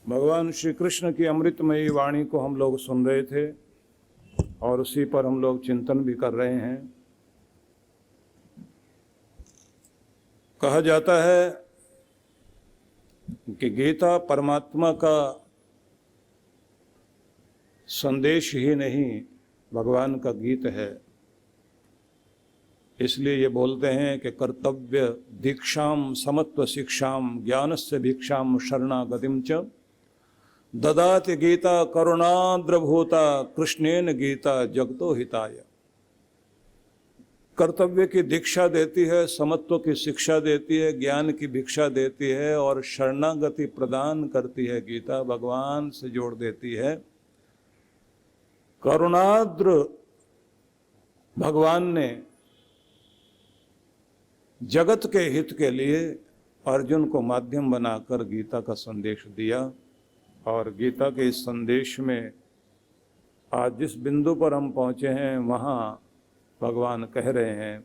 भगवान श्री कृष्ण की अमृतमयी वाणी को हम लोग सुन रहे थे और उसी पर हम लोग चिंतन भी कर रहे हैं। कहा जाता है कि गीता परमात्मा का संदेश ही नहीं, भगवान का गीत है। इसलिए ये बोलते हैं कि कर्तव्य दीक्षाम समत्व शिक्षाम ज्ञानस्य भिक्षाम शरणागतिम च ददाति गीता करुणाद्रभूता कृष्णेन गीता जगतो हिताय। कर्तव्य की दीक्षा देती है, समत्व की शिक्षा देती है, ज्ञान की भिक्षा देती है और शरणागति प्रदान करती है। गीता भगवान से जोड़ देती है। करुणाद्र भगवान ने जगत के हित के लिए अर्जुन को माध्यम बनाकर गीता का संदेश दिया। और गीता के इस संदेश में आज जिस बिंदु पर हम पहुँचे हैं वहाँ भगवान कह रहे हैं,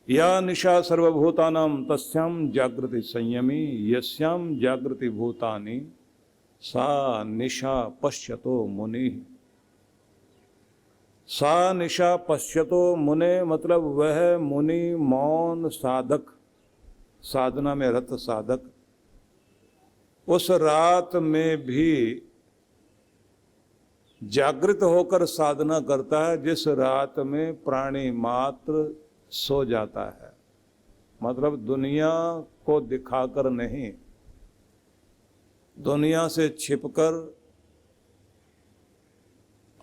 या निशा सर्वभूतानां तस्याम जागृति संयमी यस्याम जागृति भूतानि सा निशा पश्यतो मुनि। सा निशा पश्यतो मुने मतलब वह मुनि मौन साधक, साधना में रत साधक उस रात में भी जागृत होकर साधना करता है जिस रात में प्राणी मात्र सो जाता है। मतलब दुनिया को दिखाकर नहीं, दुनिया से छिपकर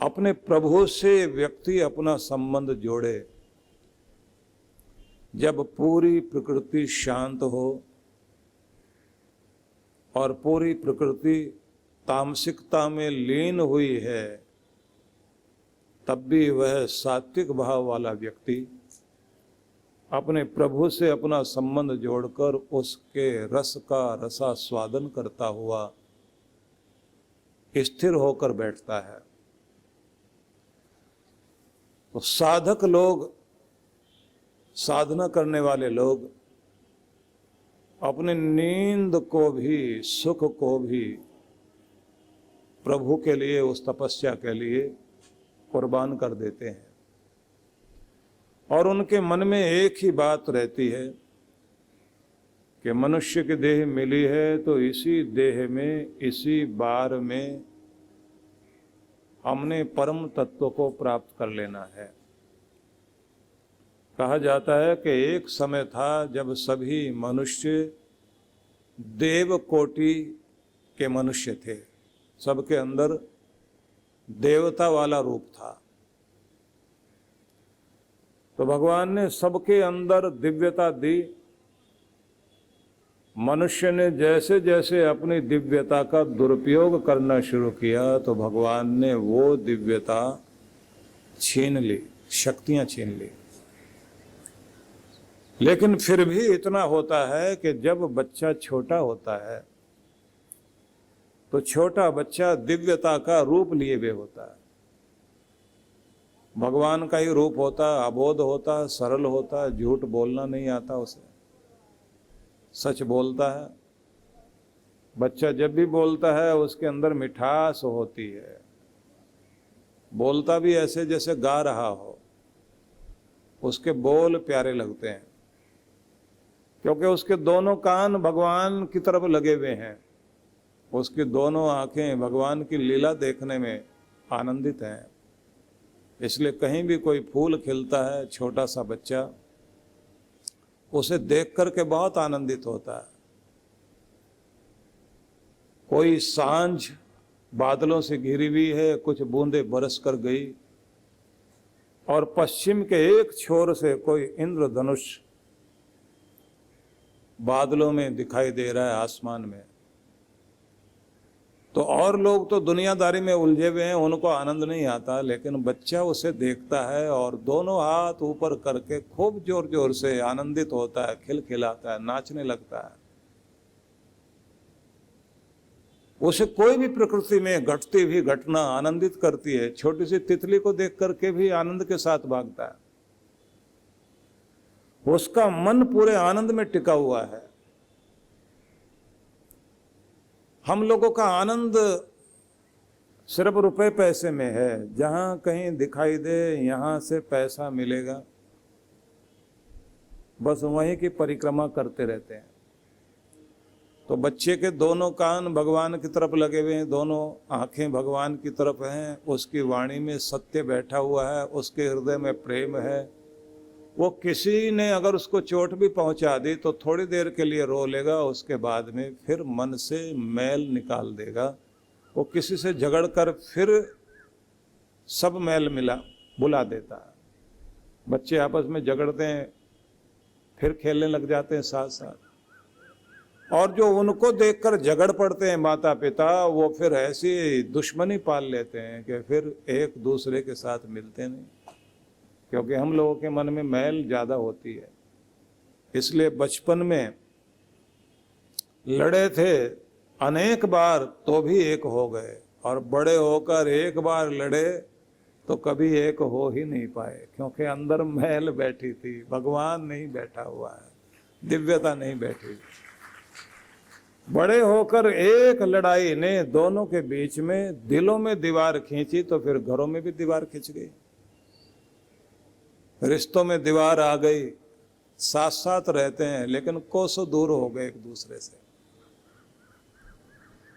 अपने प्रभु से व्यक्ति अपना संबंध जोड़े। जब पूरी प्रकृति शांत हो और पूरी प्रकृति तामसिकता में लीन हुई है, तब भी वह सात्विक भाव वाला व्यक्ति अपने प्रभु से अपना संबंध जोड़कर उसके रस का रसास्वादन करता हुआ स्थिर होकर बैठता है। तो साधक लोग, साधना करने वाले लोग अपने नींद को भी, सुख को भी प्रभु के लिए, उस तपस्या के लिए कुर्बान कर देते हैं। और उनके मन में एक ही बात रहती है कि मनुष्य की देह मिली है तो इसी देह में, इसी बार में हमने परम तत्व को प्राप्त कर लेना है। कहा जाता है कि एक समय था जब सभी मनुष्य देव कोटि के मनुष्य थे, सबके अंदर देवता वाला रूप था। तो भगवान ने सबके अंदर दिव्यता दी। मनुष्य ने जैसे जैसे अपनी दिव्यता का दुरुपयोग करना शुरू किया तो भगवान ने वो दिव्यता छीन ली, शक्तियां छीन ली। लेकिन फिर भी इतना होता है कि जब बच्चा छोटा होता है तो छोटा बच्चा दिव्यता का रूप लिए हुए होता है। भगवान का ही रूप होता, अबोध होता, सरल होता, झूठ बोलना नहीं आता उसे, सच बोलता है। बच्चा जब भी बोलता है उसके अंदर मिठास होती है, बोलता भी ऐसे जैसे गा रहा हो, उसके बोल प्यारे लगते हैं क्योंकि उसके दोनों कान भगवान की तरफ लगे हुए हैं, उसकी दोनों आंखें भगवान की लीला देखने में आनंदित हैं। इसलिए कहीं भी कोई फूल खिलता है, छोटा सा बच्चा उसे देख करके बहुत आनंदित होता है। कोई सांझ बादलों से घिरी हुई है, कुछ बूंदें बरस कर गई और पश्चिम के एक छोर से कोई इंद्रधनुष बादलों में दिखाई दे रहा है, आसमान में। तो और लोग तो दुनियादारी में उलझे हुए हैं, उनको आनंद नहीं आता, लेकिन बच्चा उसे देखता है और दोनों हाथ ऊपर करके खूब जोर जोर से आनंदित होता है, खिलखिलाता है, नाचने लगता है। उसे कोई भी प्रकृति में घटती हुई घटना आनंदित करती है। छोटी सी तितली को देख करके भी आनंद के साथ भागता है। उसका मन पूरे आनंद में टिका हुआ है। हम लोगों का आनंद सिर्फ रुपए पैसे में है, जहां कहीं दिखाई दे यहां से पैसा मिलेगा, बस वहीं की परिक्रमा करते रहते हैं। तो बच्चे के दोनों कान भगवान की तरफ लगे हुए हैं, दोनों आंखें भगवान की तरफ हैं, उसकी वाणी में सत्य बैठा हुआ है, उसके हृदय में प्रेम है। वो किसी ने अगर उसको चोट भी पहुंचा दी तो थोड़ी देर के लिए रो लेगा, उसके बाद में फिर मन से मैल निकाल देगा। वो किसी से झगड़ कर फिर सब मैल मिला बुला देता है। बच्चे आपस में झगड़ते हैं, फिर खेलने लग जाते हैं साथ साथ, और जो उनको देखकर झगड़ पड़ते हैं माता पिता, वो फिर ऐसी दुश्मनी पाल लेते हैं कि फिर एक दूसरे के साथ मिलते नहीं, क्योंकि हम लोगों के मन में मैल ज़्यादा होती है। इसलिए बचपन में लड़े थे अनेक बार तो भी एक हो गए, और बड़े होकर एक बार लड़े तो कभी एक हो ही नहीं पाए, क्योंकि अंदर मैल बैठी थी, भगवान नहीं बैठा हुआ है, दिव्यता नहीं बैठी। बड़े होकर एक लड़ाई ने दोनों के बीच में दिलों में दीवार खींची, तो फिर घरों में भी दीवार खिंच गई, रिश्तों में दीवार आ गई। साथ साथ रहते हैं लेकिन कोसों दूर हो गए एक दूसरे से।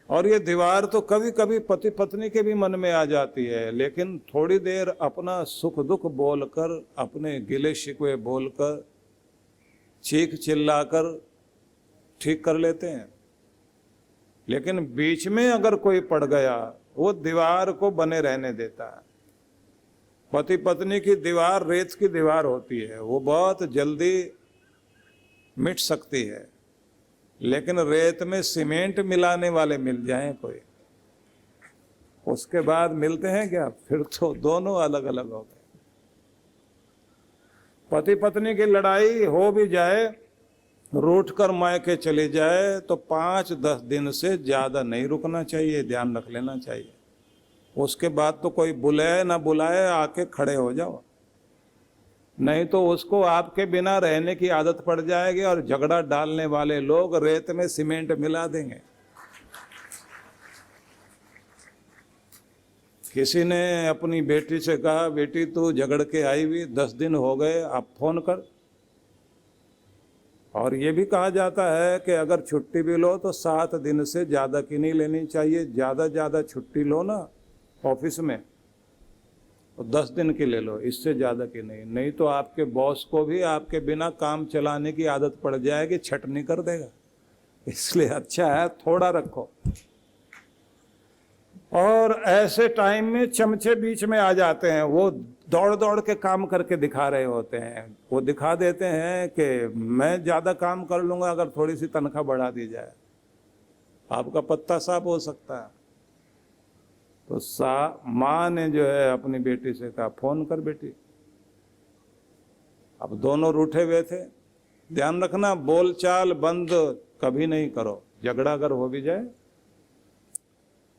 और ये दीवार तो कभी कभी पति पत्नी के भी मन में आ जाती है, लेकिन थोड़ी देर अपना सुख दुख बोलकर, अपने गिले शिकवे बोलकर, चीख चिल्लाकर ठीक कर लेते हैं। लेकिन बीच में अगर कोई पड़ गया, वो दीवार को बने रहने देता है। पति पत्नी की दीवार रेत की दीवार होती है, वो बहुत जल्दी मिट सकती है, लेकिन रेत में सीमेंट मिलाने वाले मिल जाएं कोई, उसके बाद मिलते हैं क्या? फिर तो दोनों अलग अलग हो गए। पति पत्नी की लड़ाई हो भी जाए, रूठ कर मायके चले जाए, तो 5-10 दिन से ज्यादा नहीं रुकना चाहिए, ध्यान रख लेना चाहिए। उसके बाद तो कोई बुलाए ना बुलाए आके खड़े हो जाओ, नहीं तो उसको आपके बिना रहने की आदत पड़ जाएगी, और झगड़ा डालने वाले लोग रेत में सीमेंट मिला देंगे। किसी ने अपनी बेटी से कहा, बेटी तू झगड़ के आई हुई 10 दिन हो गए, आप फोन कर। और ये भी कहा जाता है कि अगर छुट्टी भी लो तो 7 दिन से ज़्यादा की नहीं लेनी चाहिए। ज़्यादा छुट्टी लो ना ऑफिस में, तो 10 दिन की ले लो, इससे ज़्यादा की नहीं। नहीं तो आपके बॉस को भी आपके बिना काम चलाने की आदत पड़ जाएगी, छटनी कर देगा। इसलिए अच्छा है थोड़ा रखो। और ऐसे टाइम में चमचे बीच में आ जाते हैं, वो दौड़ दौड़ के काम करके दिखा रहे होते हैं। वो दिखा देते हैं कि मैं ज़्यादा काम कर लूँगा अगर थोड़ी सी तनख्वाह बढ़ा दी जाए, आपका पत्ता साफ हो सकता है। तो माँ ने जो है अपनी बेटी से कहा, फोन कर बेटी। अब दोनों रूठे हुए थे। ध्यान रखना, बोलचाल बंद कभी नहीं करो। झगड़ा अगर हो भी जाए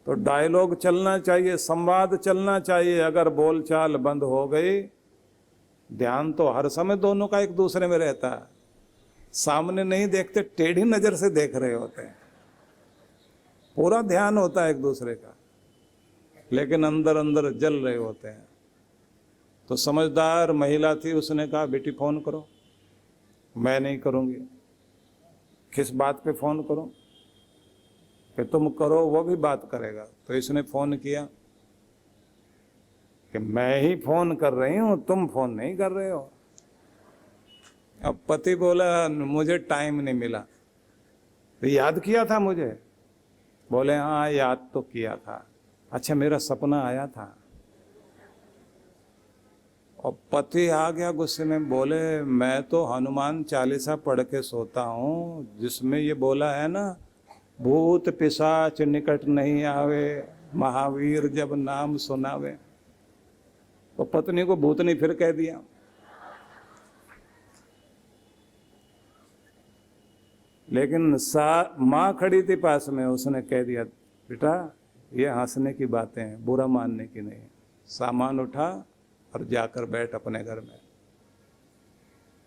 तो डायलॉग चलना चाहिए, संवाद चलना चाहिए। अगर बोलचाल बंद हो गई, ध्यान तो हर समय दोनों का एक दूसरे में रहता है, सामने नहीं देखते, टेढ़ी नजर से देख रहे होते हैं, पूरा ध्यान होता है एक दूसरे का, लेकिन अंदर अंदर जल रहे होते हैं। तो समझदार महिला थी, उसने कहा बेटी फोन करो। मैं नहीं करूँगी। किस बात पे फोन करूँ? कि तुम करो, वो भी बात करेगा। तो इसने फोन किया कि मैं ही फोन कर रही हूँ, तुम फोन नहीं कर रहे हो। अब पति बोला मुझे टाइम नहीं मिला। तो याद किया था मुझे? बोले हाँ याद तो किया था। अच्छा मेरा सपना आया था। और पति आ गया गुस्से में, बोले मैं तो हनुमान चालीसा पढ़ के सोता हूँ, जिसमें ये बोला है ना, भूत पिशाच निकट नहीं आवे, महावीर जब नाम सुनावे। तो पत्नी को भूतनी फिर कह दिया। लेकिन माँ खड़ी थी पास में, उसने कह दिया बेटा ये हंसने की बातें हैं, बुरा मानने की नहीं। सामान उठा और जाकर बैठ अपने घर में,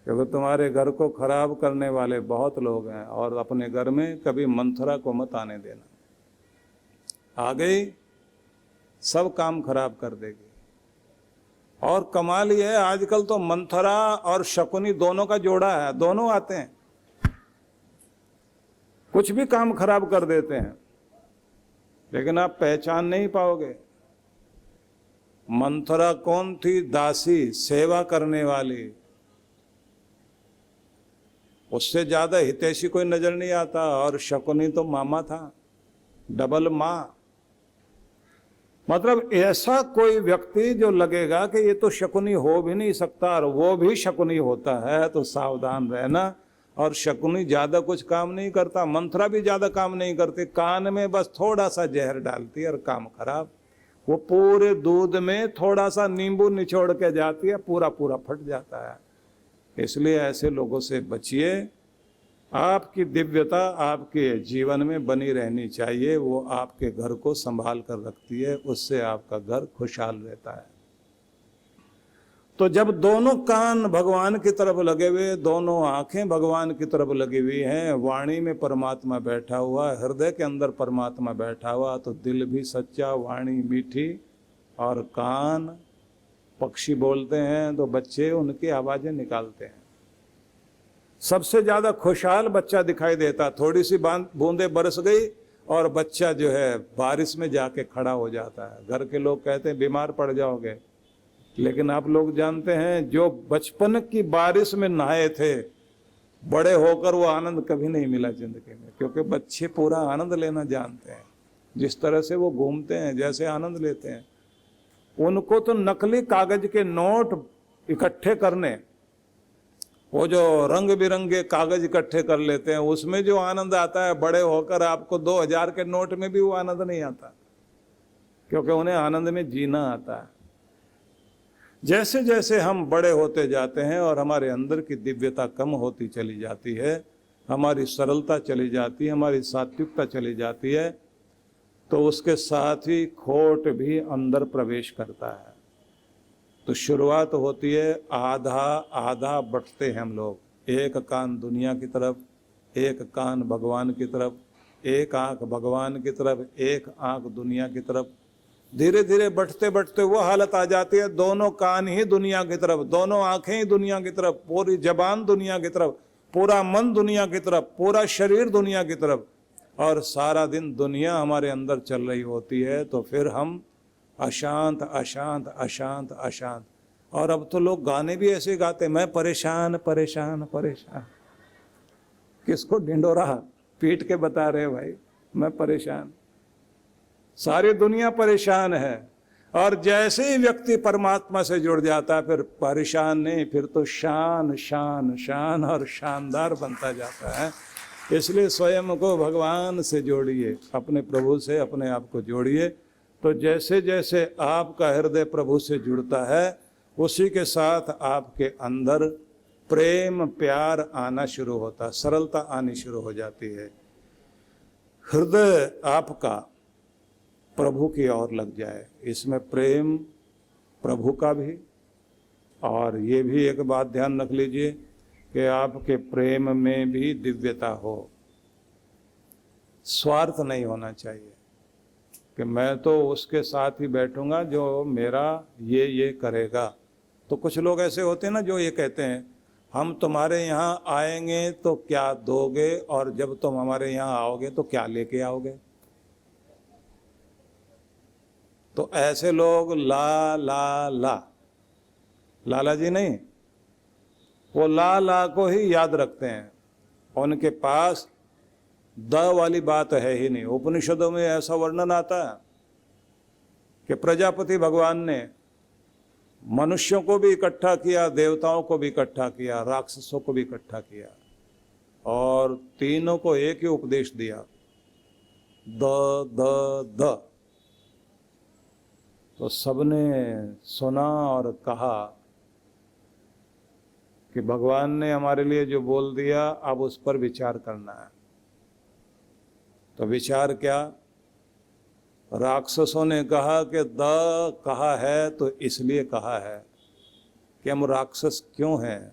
क्योंकि तुम्हारे घर को खराब करने वाले बहुत लोग हैं, और अपने घर में कभी मंथरा को मत आने देना। आ गई, सब काम खराब कर देगी। और कमाल ये है, आजकल तो मंथरा और शकुनी दोनों का जोड़ा है, दोनों आते हैं, कुछ भी काम खराब कर देते हैं, लेकिन आप पहचान नहीं पाओगे। मंथरा कौन थी? दासी, सेवा करने वाली। उससे ज्यादा हितैषी कोई नजर नहीं आता। और शकुनी तो मामा था, डबल मां। मतलब ऐसा कोई व्यक्ति जो लगेगा कि ये तो शकुनी हो भी नहीं सकता और वो भी शकुनी होता है, तो सावधान रहना। और शकुनी ज्यादा कुछ काम नहीं करता, मंथरा भी ज्यादा काम नहीं करती, कान में बस थोड़ा सा जहर डालती है और काम खराब। वो पूरे दूध में थोड़ा सा नींबू निचोड़ के जाती है, पूरा पूरा फट जाता है। इसलिए ऐसे लोगों से बचिए। आपकी दिव्यता आपके जीवन में बनी रहनी चाहिए, वो आपके घर को संभाल कर रखती है, उससे आपका घर खुशहाल रहता है। तो जब दोनों कान भगवान की तरफ लगे हुए, दोनों आंखें भगवान की तरफ लगी हुई हैं, वाणी में परमात्मा बैठा हुआ, हृदय के अंदर परमात्मा बैठा हुआ, तो दिल भी सच्चा, वाणी मीठी, और कान पक्षी बोलते हैं तो बच्चे उनकी आवाजें निकालते हैं। सबसे ज्यादा खुशहाल बच्चा दिखाई देता, थोड़ी सी बूंदे बरस गई और बच्चा जो है बारिश में जाके खड़ा हो जाता है। घर के लोग कहते हैं बीमार पड़ जाओगे, लेकिन आप लोग जानते हैं जो बचपन की बारिश में नहाए थे, बड़े होकर वो आनंद कभी नहीं मिला जिंदगी में, क्योंकि बच्चे पूरा आनंद लेना जानते हैं। जिस तरह से वो घूमते हैं, जैसे आनंद लेते हैं, उनको तो नकली कागज के नोट इकट्ठे करने, वो जो रंग बिरंगे कागज इकट्ठे कर लेते हैं, उसमें जो आनंद आता है, बड़े होकर आपको 2000 के नोट में भी वो आनंद नहीं आता, क्योंकि उन्हें आनंद में जीना आता है। जैसे जैसे हम बड़े होते जाते हैं और हमारे अंदर की दिव्यता कम होती चली जाती है, हमारी सरलता चली जाती है, हमारी सात्विकता चली जाती है, तो उसके साथ ही खोट भी अंदर प्रवेश करता है। तो शुरुआत होती है आधा आधा बंटते हैं हम लोग, एक कान दुनिया की तरफ, एक कान भगवान की तरफ, एक आंख भगवान की तरफ, एक आंख दुनिया की तरफ। धीरे धीरे बढ़ते बढ़ते वो हालत आ जाती है, दोनों कान ही दुनिया की तरफ, दोनों आंखें ही दुनिया की तरफ, पूरी जबान दुनिया की तरफ, पूरा मन दुनिया की तरफ, पूरा शरीर दुनिया की तरफ, और सारा दिन दुनिया हमारे अंदर चल रही होती है। तो फिर हम अशांत अशांत अशांत अशांत। और अब तो लोग गाने भी ऐसे गाते, मैं परेशान परेशान परेशान। किसको ढिंडोरा पीट के बता रहे भाई, मैं परेशान। सारी दुनिया परेशान है। और जैसे ही व्यक्ति परमात्मा से जुड़ जाता है, फिर परेशान नहीं, फिर तो शान शान शान और शानदार बनता जाता है। इसलिए स्वयं को भगवान से जोड़िए, अपने प्रभु से अपने आप को जोड़िए। तो जैसे जैसे आपका हृदय प्रभु से जुड़ता है, उसी के साथ आपके अंदर प्रेम प्यार आना शुरू होता, सरलता आनी शुरू हो जाती है। हृदय आपका प्रभु की ओर लग जाए, इसमें प्रेम प्रभु का भी। और ये भी एक बात ध्यान रख लीजिए कि आपके प्रेम में भी दिव्यता हो, स्वार्थ नहीं होना चाहिए कि मैं तो उसके साथ ही बैठूंगा जो मेरा ये करेगा। तो कुछ लोग ऐसे होते हैं ना, जो ये कहते हैं हम तुम्हारे यहाँ आएंगे तो क्या दोगे, और जब तुम हमारे यहाँ आओगे तो क्या लेके आओगे। तो ऐसे लोग ला ला ला, लाला जी नहीं, वो ला ला को ही याद रखते हैं, उनके पास द वाली बात है ही नहीं। उपनिषदों में ऐसा वर्णन आता है कि प्रजापति भगवान ने मनुष्यों को भी इकट्ठा किया, देवताओं को भी इकट्ठा किया, राक्षसों को भी इकट्ठा किया, और तीनों को एक ही उपदेश दिया, द द द। तो सबने सुना और कहा कि भगवान ने हमारे लिए जो बोल दिया, अब उस पर विचार करना है। तो विचार क्या? राक्षसों ने कहा कि द कहा है तो इसलिए कहा है कि हम राक्षस क्यों हैं,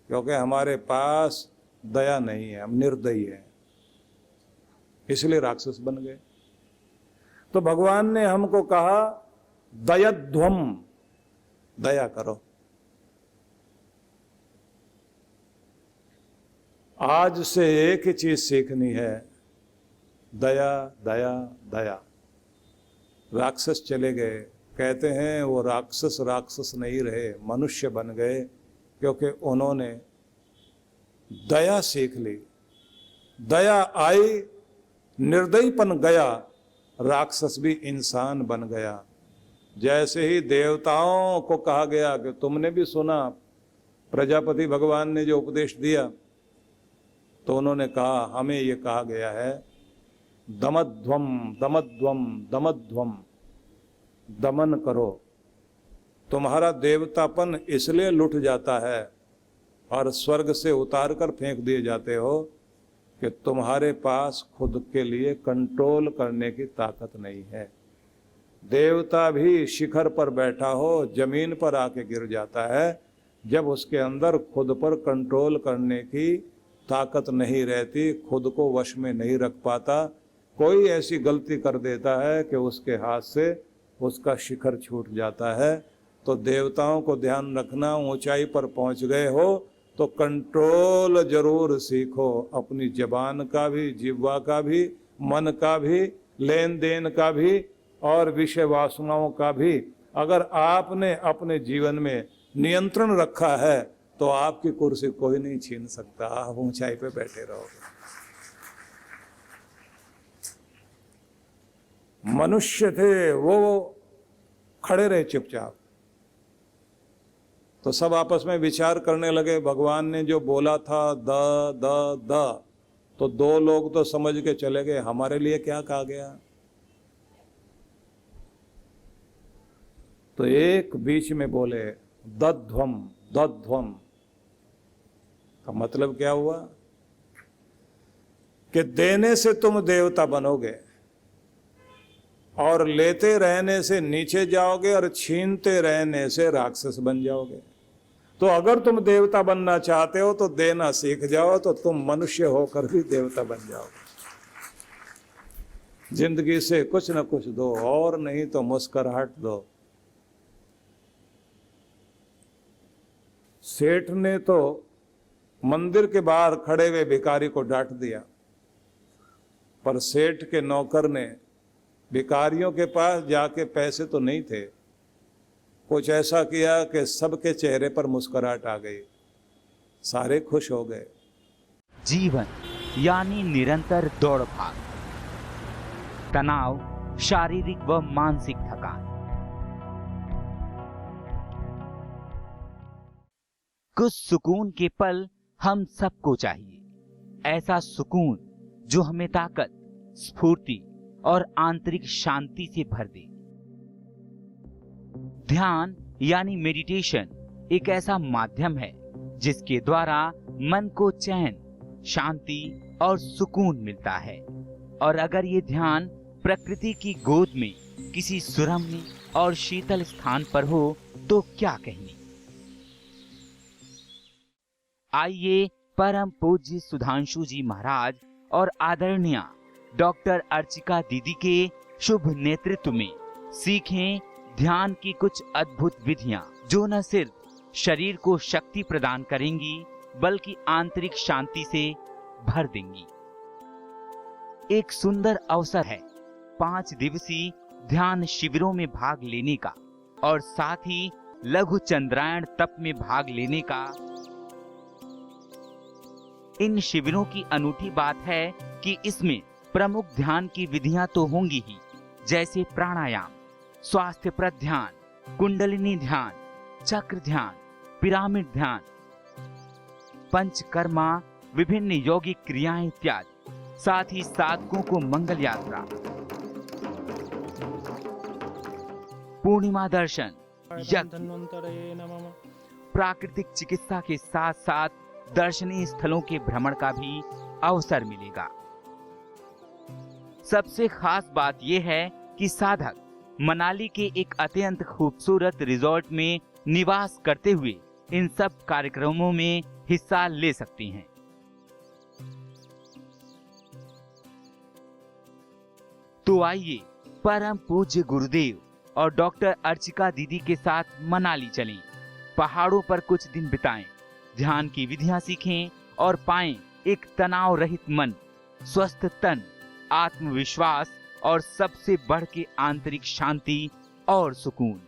क्योंकि हमारे पास दया नहीं है, हम निर्दयी हैं, इसलिए राक्षस बन गए। तो भगवान ने हमको कहा दयध्वम, दया करो। आज से एक ही चीज सीखनी है, दया दया दया। राक्षस चले गए, कहते हैं वो राक्षस राक्षस नहीं रहे, मनुष्य बन गए, क्योंकि उन्होंने दया सीख ली। दया आई, निर्दयीपन गया, राक्षस भी इंसान बन गया। जैसे ही देवताओं को कहा गया कि तुमने भी सुना प्रजापति भगवान ने जो उपदेश दिया, तो उन्होंने कहा हमें ये कहा गया है दमध्वम दमध्वम दमध्वम, दमन करो। तुम्हारा देवतापन इसलिए लुट जाता है और स्वर्ग से उतार कर फेंक दिए जाते हो कि तुम्हारे पास खुद के लिए कंट्रोल करने की ताकत नहीं है। देवता भी शिखर पर बैठा हो, जमीन पर आके गिर जाता है जब उसके अंदर खुद पर कंट्रोल करने की ताकत नहीं रहती, खुद को वश में नहीं रख पाता। कोई ऐसी गलती कर देता है कि उसके हाथ से उसका शिखर छूट जाता है। तो देवताओं को ध्यान रखना, ऊंचाई पर पहुंच गए हो तो कंट्रोल जरूर सीखो, अपनी जबान का भी, जिह्वा का भी, मन का भी, लेन देन का भी और विषय वासनाओं का भी। अगर आपने अपने जीवन में नियंत्रण रखा है तो आपकी कुर्सी कोई नहीं छीन सकता, आप ऊंचाई पे बैठे रहोगे। मनुष्य थे वो खड़े रहे चुपचाप, तो सब आपस में विचार करने लगे। भगवान ने जो बोला था द द द, तो दो लोग तो समझ के चले गए हमारे लिए क्या कहा गया। तो एक बीच में बोले दध्वम दध्वम, का मतलब क्या हुआ कि देने से तुम देवता बनोगे और लेते रहने से नीचे जाओगे और छीनते रहने से राक्षस बन जाओगे। तो अगर तुम देवता बनना चाहते हो तो देना सीख जाओ, तो तुम मनुष्य होकर भी देवता बन जाओगे। जिंदगी से कुछ न कुछ दो, और नहीं तो मुस्कुराहट दो। सेठ ने तो मंदिर के बाहर खड़े हुए भिखारी को डांट दिया, पर सेठ के नौकर ने भिखारियों के पास जाके, पैसे तो नहीं थे, कुछ ऐसा किया कि सबके चेहरे पर मुस्कुराहट आ गई, सारे खुश हो गए। जीवन यानी निरंतर दौड़ भाग, तनाव, शारीरिक व मानसिक थकान। कुछ सुकून के पल हम सबको चाहिए, ऐसा सुकून जो हमें ताकत, स्फूर्ति और आंतरिक शांति से भर दे। ध्यान यानी मेडिटेशन एक ऐसा माध्यम है जिसके द्वारा मन को चैन, शांति और सुकून मिलता है। और अगर ये ध्यान प्रकृति की गोद में किसी सुरम्य और शीतल स्थान पर हो तो क्या कहने। आइए परम पूज्य सुधांशु जी महाराज और आदरणीय डॉक्टर अर्चिका दीदी के शुभ नेतृत्व में सीखें ध्यान की कुछ अद्भुत विधियां, जो न सिर्फ शरीर को शक्ति प्रदान करेंगी बल्कि आंतरिक शांति से भर देंगी। एक सुंदर अवसर है 5 दिवसीय ध्यान शिविरों में भाग लेने का और साथ ही लघु चंद्रायण तप में भाग लेने का। इन शिविरों की अनूठी बात है कि इसमें प्रमुख ध्यान की विधियां तो होंगी ही, जैसे प्राणायाम, स्वास्थ्यप्रद ध्यान, कुंडलिनी ध्यान, चक्र ध्यान, पिरामिड ध्यान, पंचकर्मा, विभिन्न यौगिक क्रियाएं इत्यादि। साथ ही साधकों को मंगल यात्रा, पूर्णिमा दर्शन, प्राकृतिक चिकित्सा के साथ साथ दर्शनीय स्थलों के भ्रमण का भी अवसर मिलेगा। सबसे खास बात यह है कि साधक मनाली के एक अत्यंत खूबसूरत रिजॉर्ट में निवास करते हुए इन सब कार्यक्रमों में हिस्सा ले सकते हैं। तो आइए परम पूज्य गुरुदेव और डॉक्टर अर्चिका दीदी के साथ मनाली चलें, पहाड़ों पर कुछ दिन बिताएं, ध्यान की विधियां सीखें और पाएं एक तनाव रहित मन, स्वस्थ तन, आत्मविश्वास और सबसे बढ़ के आंतरिक शांति और सुकून।